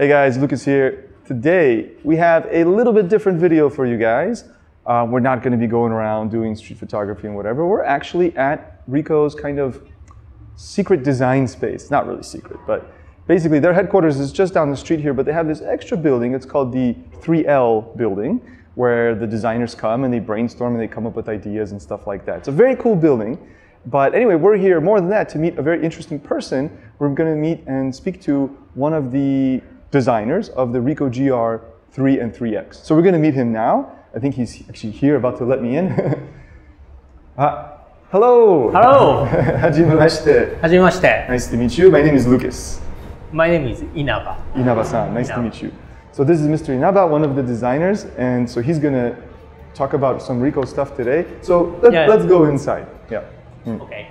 Hey guys, Lucas here. Today we have a little bit different video for you guys. We're not going to be going around doing street photography and whatever. We're actually at Ricoh's kind of secret design space. Not really secret, but basically their headquarters is just down the street here, but they have this extra building. It's called the 3L building, where the designers come and they brainstorm and they come up with ideas and stuff like that. It's a very cool building. But anyway, we're here more than that to meet a very interesting person. We're going to meet and speak to one of the designers of the Ricoh GR3 and 3X. So we're going to meet him now. I think he's actually here, about to let me in. Hello. Hello. Hajimemashite. Hajimemashite. Nice to meet you. My name is Lucas. My name is Inaba. Inaba-san. Nice to meet you. So this is Mr. Inaba, one of the designers, and so he's going to talk about some Ricoh stuff today. So let's go inside. Yeah. Okay.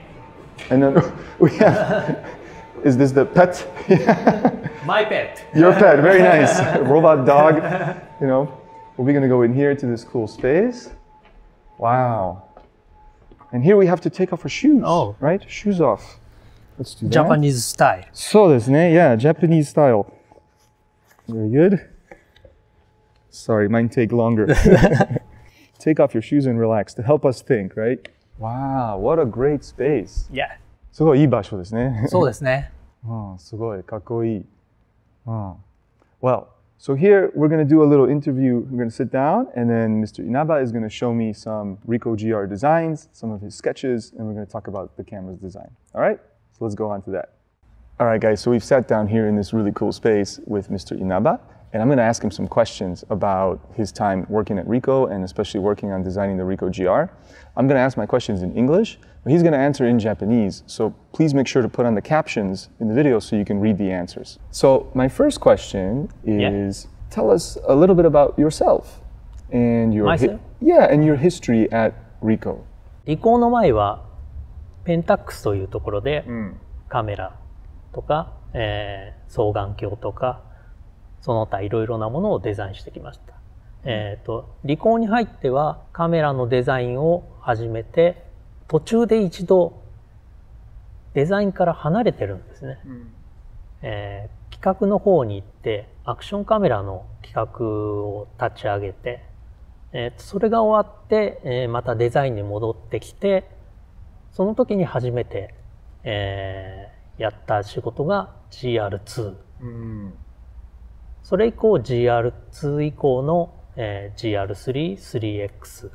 And then we have, is this the pet? My pet. Your pet, very nice. Robot dog, you know. We're going to go in here to this cool space. Wow. And here we have to take off our shoes, right? Shoes off. Let's do that. Japanese style. そうですね, yeah, Japanese style. Very good. Sorry, mine take longer. Take off your shoes and relax to help us think, right? Wow, what a gregreat space. Yeah. すごいいい場所ですね。そうですね。すごいかっこいい。Well, so here we're going to do a little interview. We're going to sit down, and then Mr. Inaba is going to show me some Ricoh GR designs, some of his sketches, and we're going to talk about the camera's design. All right? So let's go on to that. All right, guys, so we've sat down here in this really cool space with Mr. Inaba, and I'm going to ask him some questions about his time working at Ricoh and especially working on designing the Ricoh GR. I'm going to ask my questions in English, but he's going to answer in Japanese, so please make sure to put on the captions in the video so you can read the answers. So my first question is, tell us a little bit about yourself and your and your history at Ricoh. リコーの前はペンタックスというところでカメラとか、双眼鏡とかその他いろいろなものをデザインしてきました。リコーに入ってはカメラのデザインを始めて途中で一度デザインから離れてるんですね。企画の方に行ってアクションカメラの企画を立ち上げて、それが終わって、またデザインに戻ってきてその時に初めて、やった仕事が GR2、それ以降 GR2 以降の、GR3、3X、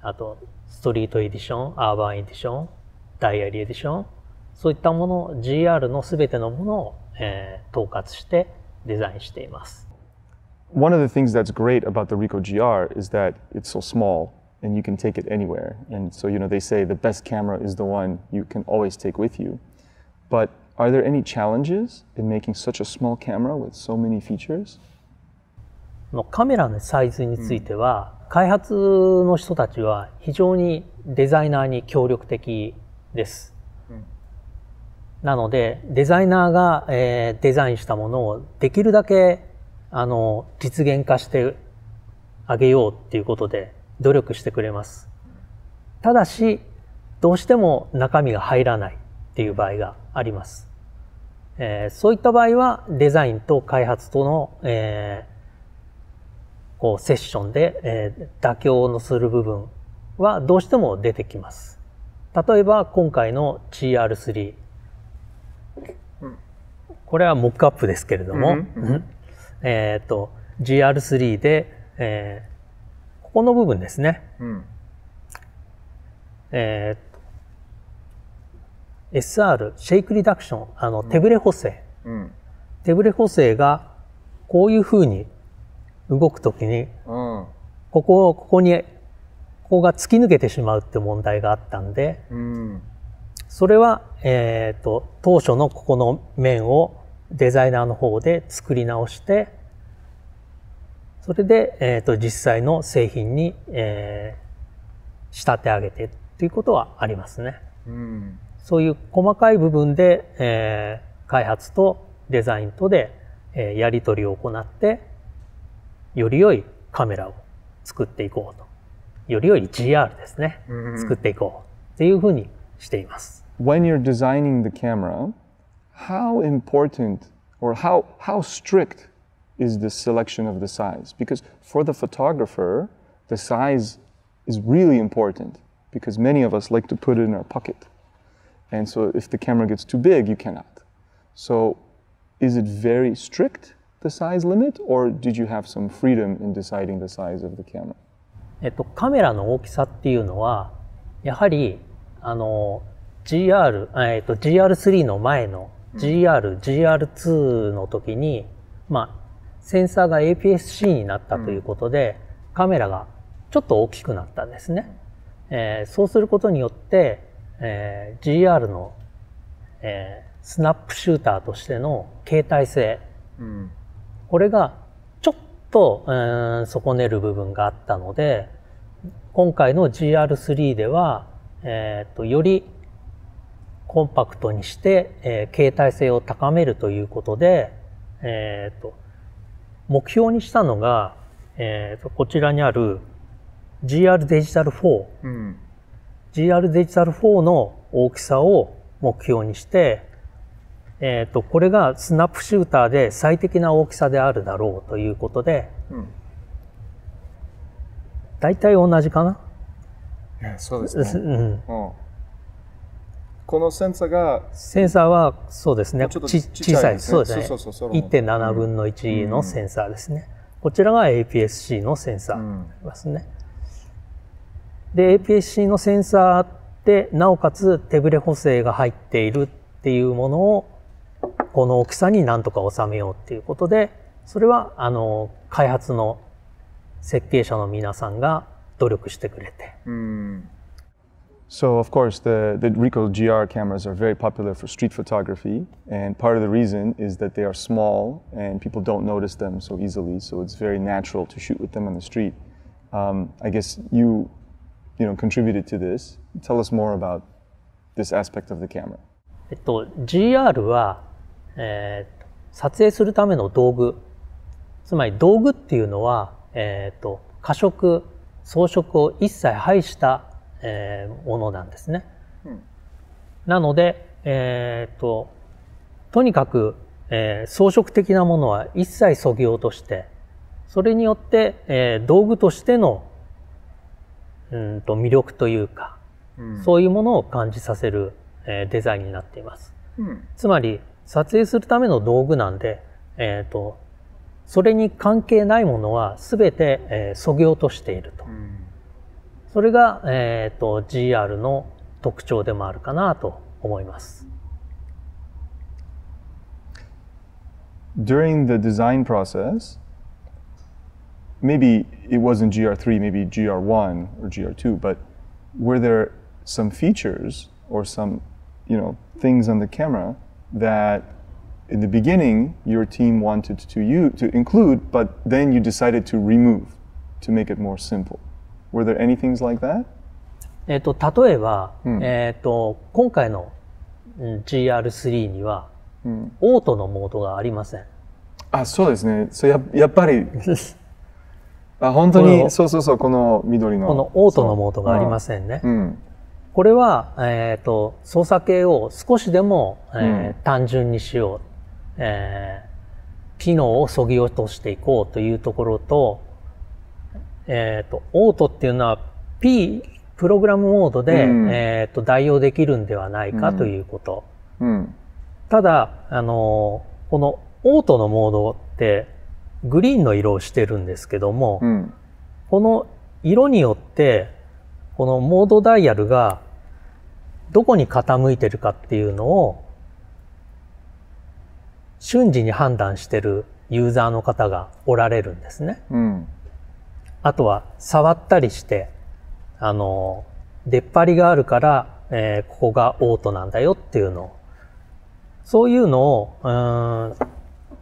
あとストリートエディション、アーバンエディション、ダイアリーエディション、そういったもの、GR のすべてのものを、統括してデザインしています。One of the things that's great about the Ricoh GR is that it's so small and you can take it anywhere. And so, you know, they say the best camera is the one you can always take with you. But are there any challenges in making such a small camera with so many features? カメラのサイズについては、開発の人たちは非常にデザイナーに協力的です。なので、デザイナーが、デザインしたものをできるだけ実現化してあげようっていうことで努力してくれます。ただし、どうしても中身が入らないっていう場合があります。そういった場合はデザインと開発との、こうセッションで、妥協のする部分はどうしても出てきます。例えば今回の GR3、これはモックアップですけれども、GR3 で、ここの部分ですね。SR、シェイクリダクション、手ブレ補正。手ブレ補正がこういうふうに動くときに、ここが突き抜けてしまうって問題があったんで、それは、当初のここの面をデザイナーの方で作り直して、それで、実際の製品に、仕立て上げてっていうことはありますね。そういう細かい部分で、開発とデザインとで、やり取りを行って、より良いカメラを作っていこうと。より良い GR ですね。作っていこうっていうふうにしています。When you're designing the camera, how important or how strict is the selection of the size. Because for the photographer, the size is really important because many of us like to put it in our pocket. And so if the camera gets too big, you cannot. So is it very strict, the size limit, or did you have some freedom in deciding the size of the camera? カメラの大きさっていうのは、やはり、GR3 の前の GR、GR2 の時に、センサーが APS-C になったということで、カメラがちょっと大きくなったんですね。そうすることによって、GR の、スナップシューターとしての携帯性、これがちょっと損ねる部分があったので、今回の GR3 では、よりコンパクトにして、携帯性を高めるということで、目標にしたのが、こちらにある GR デジタル4、GR デジタル4の大きさを目標にして、これがスナップシューターで最適な大きさであるだろうということで、大体同じかな。そうですね。このセンサーはそうですね。小さいです。そうですね。1.7 分の1のセンサーですね。こちらが APS-C のセンサーになりますね。で、APS-C のセンサーで、なおかつ手ブレ補正が入っているっていうものを、この大きさに何とか収めようっていうことで、それは、開発の設計者の皆さんが努力してくれて。So of course the Ricoh GR cameras are very popular for street photography, and part of the reason is that they are small and people don't notice them so easily, so it's very natural to shoot with them on the street. I guess you contributed to this. Tell us more about this aspect of the camera. GR は、撮影するための道具、つまり道具っていうのは、過色、装飾を一切排したものなんですね。なので、とにかく、装飾的なものは一切削ぎ落として、それによって、道具としての魅力というか、そういうものを感じさせる、デザインになっています。つまり撮影するための道具なんで、それに関係ないものは全て、削ぎ落としていると。それが、GR の特徴でもあるかなと思います。During the design process, maybe it wasn't GR3, maybe GR1 or GR2, but were there some features or some, things on the camera that in the beginning your team wanted to include, but then you decided to remove to make it more simple? Were there any things like that? 例えば、今回の GR3 には、オートのモードがありません。そうですね。やっぱり本当にそうこの緑のこのオートのモードがありませんね。これは、操作系を少しでも、単純にしよう、機能を削ぎ落としていこうというところと、オートっていうのは プログラムモードで、代用できるんではないかということ。ただ、このオートのモードってグリーンの色をしてるんですけども、この色によってこのモードダイヤルがどこに傾いてるかっていうのを瞬時に判断してるユーザーの方がおられるんですね。あとは触ったりして、出っ張りがあるから、ここがオートなんだよっていうのを、そういうのを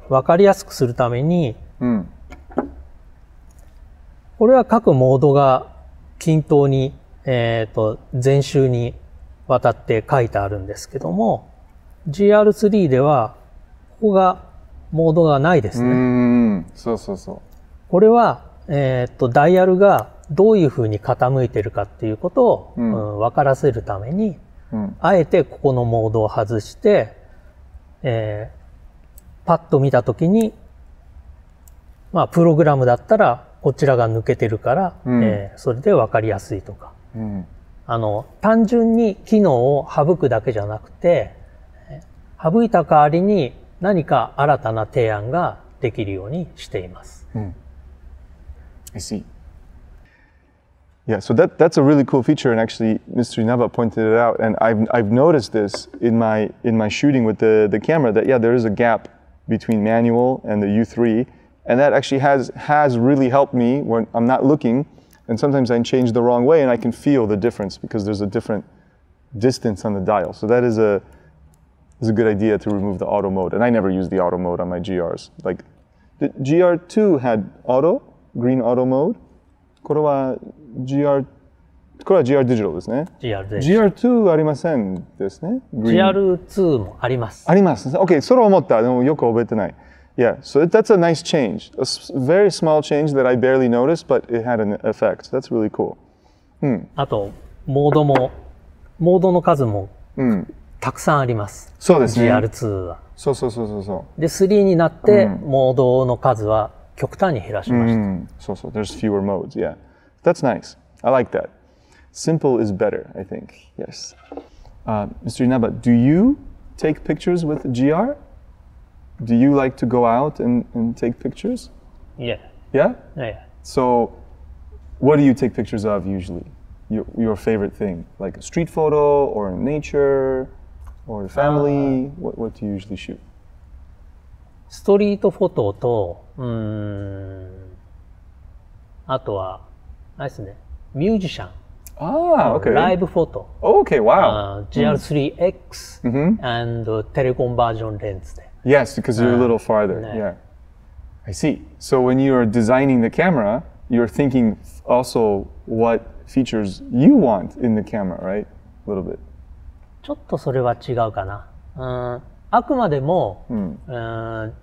分かりやすくするために、これは各モードが均等に、全周にわたって書いてあるんですけども、GR3 ではここがモードがないですね。そう。これは、ダイヤルがどういうふうに傾いてるかっていうことを、分からせるために、あえてここのモードを外して、パッと見たときにまあ、プログラムだったらこちらが抜けてるから、それで分かりやすいとか、単純に機能を省くだけじゃなくて、省いた代わりに何か新たな提案ができるようにしています。I see. Yeah, so that's a really cool feature, and actually, Mr. Inaba pointed it out, and I've noticed this in my shooting with the camera that there is a gap between manual and the U3, and that actually has really helped me when I'm not looking, and sometimes I change the wrong way, and I can feel the difference because there's a different distance on the dial. So that is a good idea to remove the auto mode, and I never use the auto mode on my GRs. Like the GR2 had green auto mode. これは GR ディジタルですね。GR2 ありませんですね。GR2 もあります。あります。OK、それを思った。でもよく覚えてない。Yeah, so that's a nice change. A very small change that I barely noticed, but it had an effect. That's really cool. あと、モードの数もたくさんあります。そうですね。GR2 は。そう。で、3になって、モードの数は極端に減らしました。そう。There's fewer modes, yeah. That's nice. I like that. Simple is better, I think. Yes. Mr. Inaba, do you take pictures with GR? Do you like to go out and take pictures? Yeah. Yeah? Yeah. So, what do you take pictures of usually? Your favorite thing? Like a street photo or nature or family? What do you usually shoot? ストリートフォトと、あとは、あれですね、ミュージシャン。Okay. ライブフォト。Okay, wow. GR3X and telecom version lens で。Yes, because you're a little farther. Yeah. I see. So when you're designing the camera, you're thinking also what features you want in the camera, right? A little bit. ちょっとそれは違うかな。あくまでも、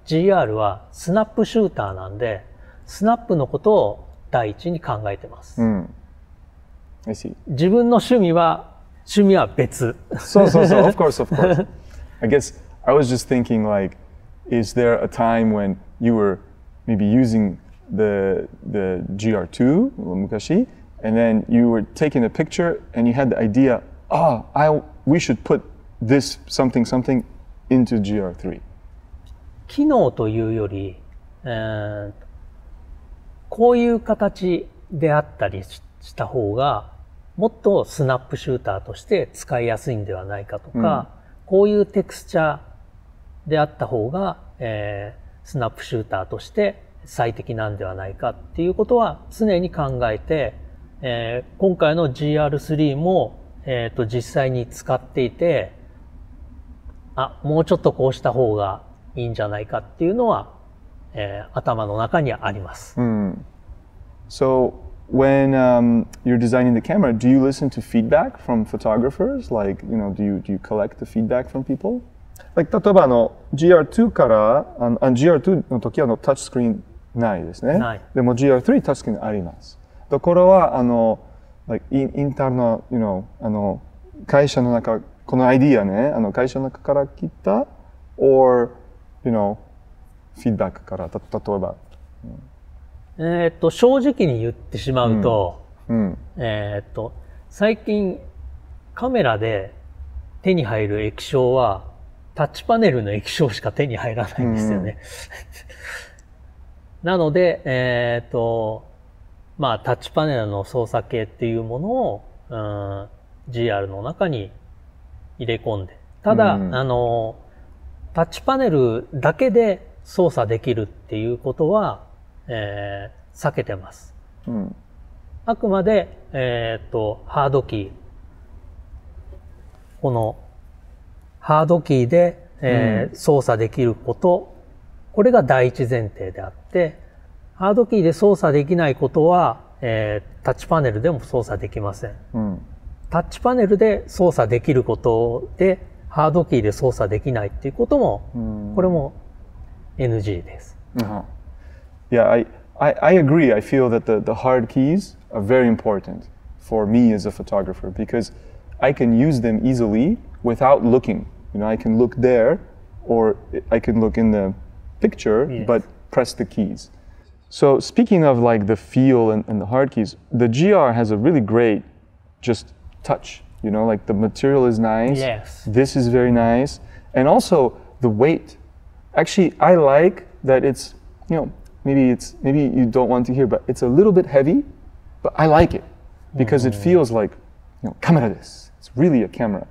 GR はスナップシューターなんで、スナップのことを第一に考えてます。I see. 自分の趣味は別。そう。Of course. I guess I was just thinking like, is there a time when you were maybe using the GR2 昔, and then you were taking a picture and you had the idea, we should put this something into GR3. 機能というより、こういう形であったりした方がもっとスナップシューターとして使いやすいんではないかとか、こういうテクスチャーであった方が、スナップシューターとして最適なんではないかっていうことは常に考えて、今回の GR3 も、実際に使っていて、もうちょっとこうした方がいいんじゃないかっていうのは、頭の中にあります。So when you're designing the camera, do you listen to feedback from photographers? Like, do you collect the feedback from people? Like 例えばGR2 からGR2 の時はタッチスクリーンないですね。ない。でも GR3 タッチスクリーンあります。これはlike インターの会社の中このアイディアね会社の中から来た or feedback から例えば。正直に言ってしまうと、最近カメラで手に入る液晶はタッチパネルの液晶しか手に入らないんですよね。なので、タッチパネルの操作系っていうものを、GR の中に入れ込んで、ただ、タッチパネルだけで操作できるっていうことは、避けてます。あくまで、ハードキー。このハードキーで、操作できること、これが第一前提であって、ハードキーで操作できないことは、タッチパネルでも操作できません。タッチパネルで操作できることで、ハードキーで操作できないっていうことも、これも NG です。Yeah, I agree. I feel that the hard keys are very important for me as a photographer because I can use them easily without looking. I can look there or I can look in the picture, but press the keys. So speaking of like the feel and the hard keys, the GR has a really great just touch. You know, like the material is nice. Yes. This is very nice. And also the weight. Actually, I like that it's, you know, maybe you don't want to hear, but it's a little bit heavy, but I like it because it feels like, you know, camera this. It's really a camera.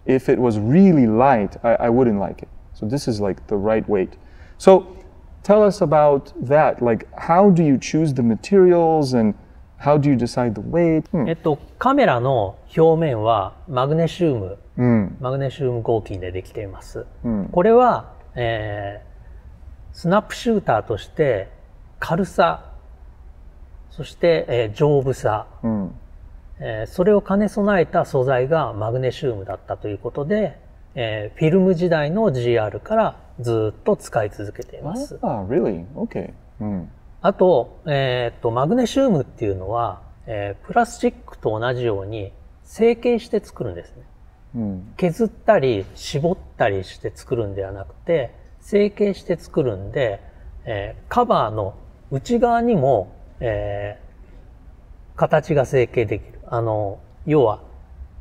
If it was really light, I wouldn't like it. So this is like the right weight. So tell us about that. Like, how do you choose the materials and how do you decide the weight? カメラの表面はマグネシウム合金でできています。これは、スナップシューターとして軽さ、そして、丈夫さ、それを兼ね備えた素材がマグネシウムだったということで、フィルム時代の GR からずっと使い続けています。Really? Okay. あと、マグネシウムっていうのは、プラスチックと同じように成形して作るんですね。削ったり絞ったりして作るんではなくて、成形して作るんで、カバーの内側にも、形が成形できる。要は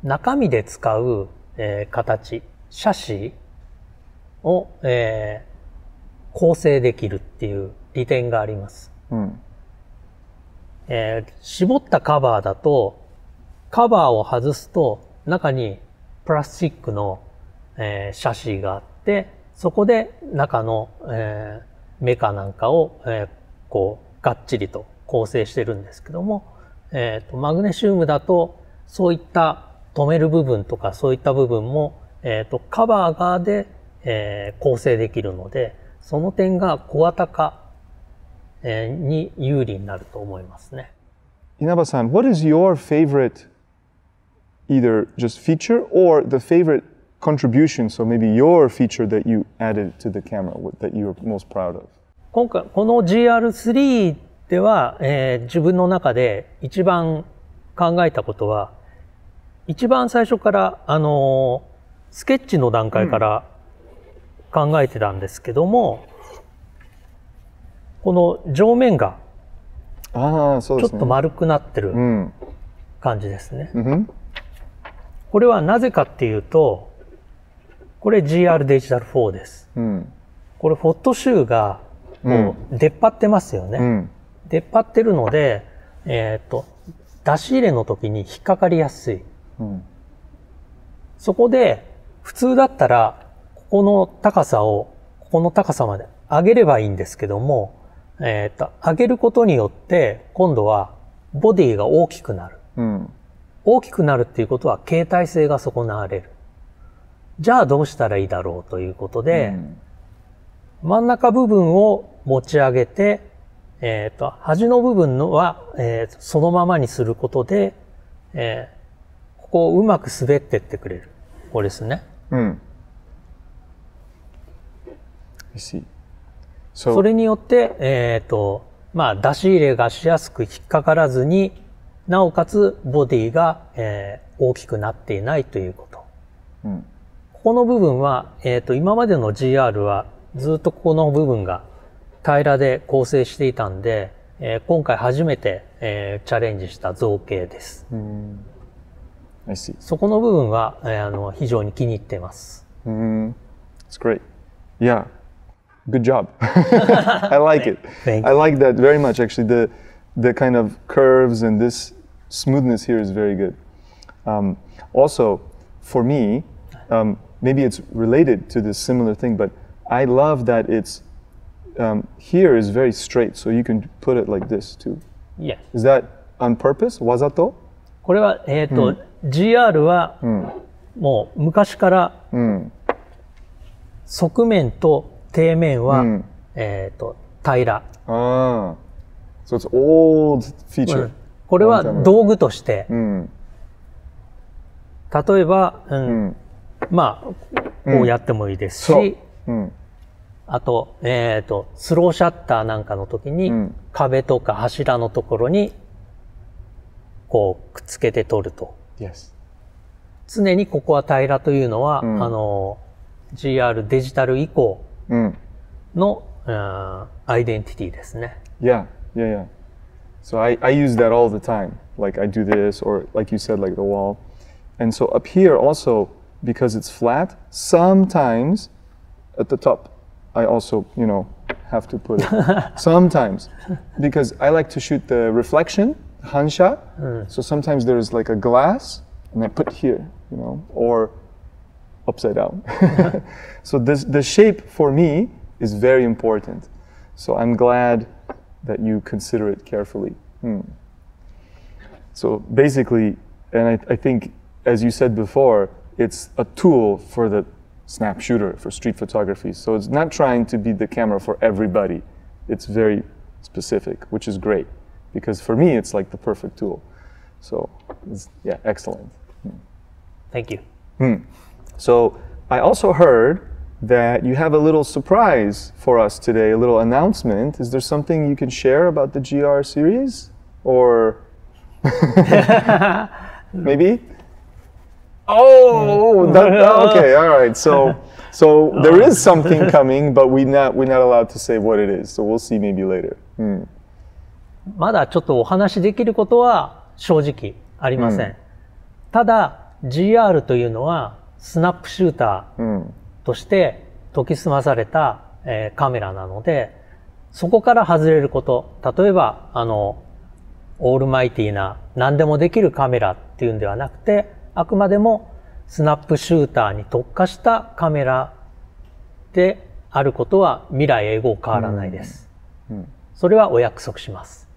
中身で使う、形、シャシを、構成できるっていう利点があります。絞ったカバーだと、カバーを外すと中にプラスチックの、シャシーがあって、そこで中の、メカなんかを、こうがっちりと構成してるんですけども、マグネシウムだとそういった止める部分とかそういった部分も、カバー側で、構成できるので、その点が小型化、に有利になると思いますね。Inaba-san, what is your favorite either just feature or the favorite contribution? So maybe your feature that you added to the camera that you're most proud of. 今回この GR3 では、自分の中で一番考えたことは、一番最初からスケッチの段階から考えてたんですけども、この上面がちょっと丸くなってる感じですね。これはなぜかっていうと、これ GR デジタル4です。これフォットシューがもう出っ張ってますよね。出っ張ってるので、出し入れの時に引っかかりやすい。そこで普通だったらここの高さをここの高さまで上げればいいんですけども、上げることによって今度はボディが大きくなる。大きくなるっていうことは形態性が損なわれる。じゃあどうしたらいいだろうということで、真ん中部分を持ち上げて、端の部分のは、そのままにすることで、ここをうまく滑ってってくれる。これですね。I see. それによって、まあ、出し入れがしやすく引っかからずに、なおかつボディが、大きくなっていないということ。ここの部分は、今までの GR はずっとここの部分が平らで構成していたんで、今回初めて、チャレンジした造形です。I see. そこの部分は、非常に気に入っています。It's great. Yeah. Good job. I like it. I like that very much. Actually, the kind of curves and this smoothness here is very good. Also, for me, maybe it's related to this similar thing, but I love that it's here is very straight, so you can put it like this too. Yes. Is that on purpose? Wazato? これはGR はもう昔から側面と底面は平ら。So it's old feature. これは道具として、例えば、まあこうやってもいいですし、あとスローシャッターなんかの時に、壁とか柱のところにこうくっつけて撮ると。常にここは平らというのは、GR デジタル以降の、アイデンティティですね。Yeah, Yeah, yeah. So I use that all the time. Like I do this, or like you said, like the wall. And so up here also, because it's flat, sometimes at the top, I also, you know, have to put it. Sometimes. Because I like to shoot the reflection, hansha. So sometimes there's like a glass, and I put here, you know, or upside down. So the shape for me is very important. So I'm glad that you consider it carefully. So basically, and I think, as you said before, it's a tool for the snap shooter, for street photography. So it's not trying to be the camera for everybody. It's very specific, which is great, because for me, it's like the perfect tool. So it's, yeah, excellent. Thank you. So I also heard that you have a little surprise for us today, a little announcement. Is there something you can share about the GR series? Or maybe? Oh, okay, all right. So there is something coming, but we're not allowed to say what it is. So we'll see maybe later. まだちょっとお話しできることは正直ありません。ただ GR というのはスナップシューターとして研ぎ澄まされた、カメラなので、そこから外れること、例えばオールマイティーな何でもできるカメラっていうんではなくて、あくまでもスナップシューターに特化したカメラであることは未来永劫変わらないです。それはお約束します。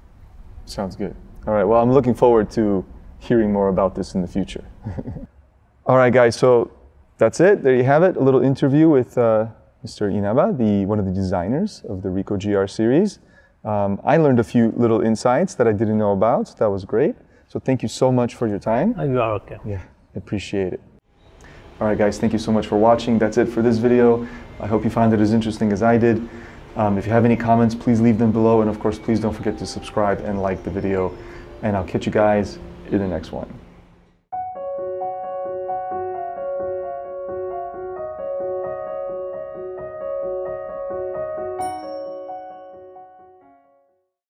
Sounds good. All right. Well, I'm looking forward to hearing more about this in the future. All right, guys. So that's it. There you have it. A little interview with Mr. Inaba, one of the designers of the Ricoh GR series. I learned a few little insights that I didn't know about. So that was great. So thank you so much for your time. You are okay. Yeah, I appreciate it. All right, guys. Thank you so much for watching. That's it for this video. I hope you found it as interesting as I did. If you have any comments, please leave them below. And of course, please don't forget to subscribe and like the video. And I'll catch you guys in the next one.